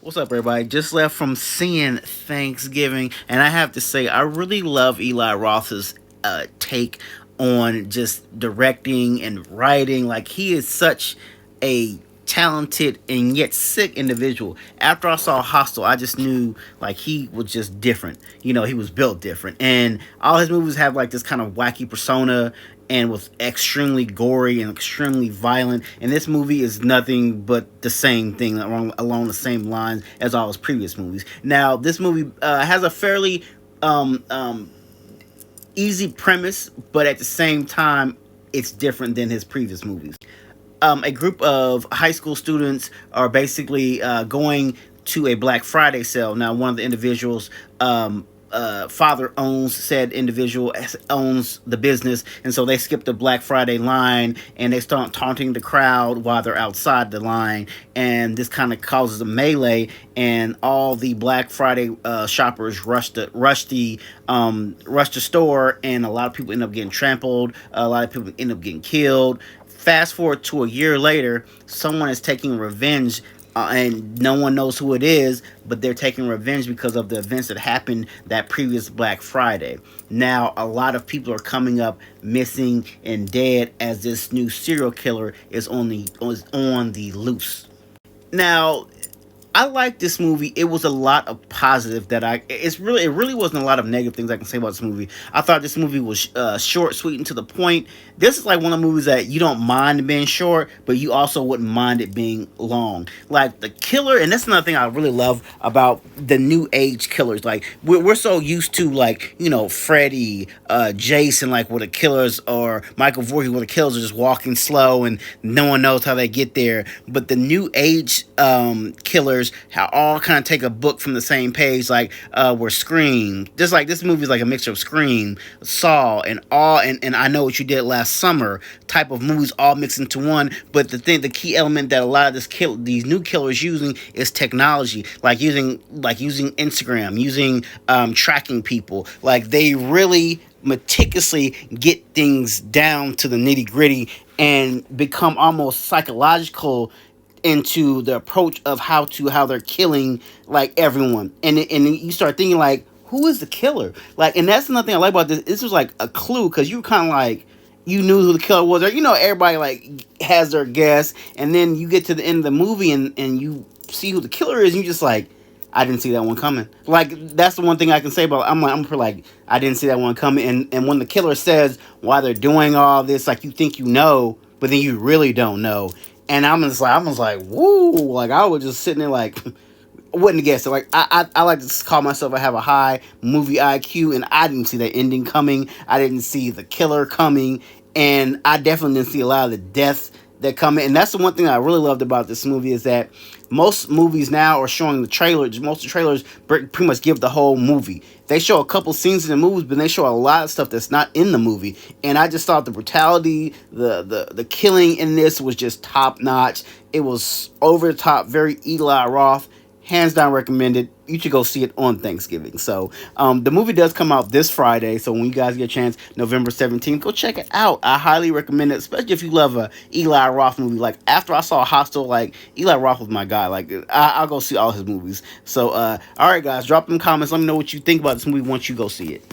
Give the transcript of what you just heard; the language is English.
What's up, everybody? Just left from seeing Thanksgiving, and I have to say, I really love Eli Roth's take on just directing and writing. Like, he is such a talented and yet sick individual. After I saw Hostel, I just knew like he was just different. He was built different, and all his movies have like this kind of wacky persona and was extremely gory and extremely violent. And this movie is nothing but the same thing along the same lines as all his previous movies. Now, this movie has a fairly um, um, easy premise, but at the same time, it's different than his previous movies. A group of high school students are basically going to a Black Friday sale. Now, one of the individuals, father owns said individual owns the business, and so they skip the Black Friday line and they start taunting the crowd while they're outside the line, and this kind of causes a melee, and all the Black Friday shoppers rush the store, and a lot of people end up getting trampled. A lot of people end up getting killed. Fast forward to a year later, someone is taking revenge, and no one knows who it is, but they're taking revenge because of the events that happened that previous Black Friday. Now, a lot of people are coming up missing and dead as this new serial killer is on the loose. Now, I like this movie. It was a lot of positive that it really wasn't a lot of negative things I can say about this movie. I thought this movie was short, sweet, and to the point. This is like one of the movies that you don't mind being short, but you also wouldn't mind it being long. Like the killer, and that's another thing I really love about the new age killers. Like we're so used to like Freddy, Jason, like where the killers, or Michael Voorhees where the killers are just walking slow and no one knows how they get there. But the new age killers how all kind of take a book from the same page, like where Scream, just like this movie is like a mixture of Scream, Saw, and I Know What You Did Last Summer type of movies all mixed into one. But the key element that a lot of these new killers using is technology, like using Instagram, using tracking people. Like they really meticulously get things down to the nitty gritty and become almost psychological into the approach of how they're killing like everyone, and you start thinking like, who is the killer? Like, and that's another thing I like about this. This was like a clue because you kind of like you knew who the killer was, or everybody like has their guess, and then you get to the end of the movie and you see who the killer is, and you just like, I didn't see that one coming. Like that's the one thing I can say about. I'm like I didn't see that one coming, and when the killer says why they're doing all this, like you think but then you really don't know. And I was like, woo! Like I was just sitting there, like, wouldn't have guessed it. Like I like to call myself I have a high movie IQ, and I didn't see that ending coming. I didn't see the killer coming, and I definitely didn't see a lot of the deaths that come in. And that's the one thing I really loved about this movie is that most movies now are showing the trailers. Most of the trailers pretty much give the whole movie. They show a couple scenes in the movies, but they show a lot of stuff that's not in the movie. And I just thought the brutality, the killing in this was just top notch. It was over the top, very Eli Roth. Hands down recommended. You should go see it on Thanksgiving. So the movie does come out this Friday. So when you guys get a chance, November 17th, go check it out. I highly recommend it, especially if you love a Eli Roth movie. Like after I saw Hostel, like Eli Roth was my guy. Like I'll go see all his movies. So all right, guys, drop them comments. Let me know what you think about this movie once you go see it.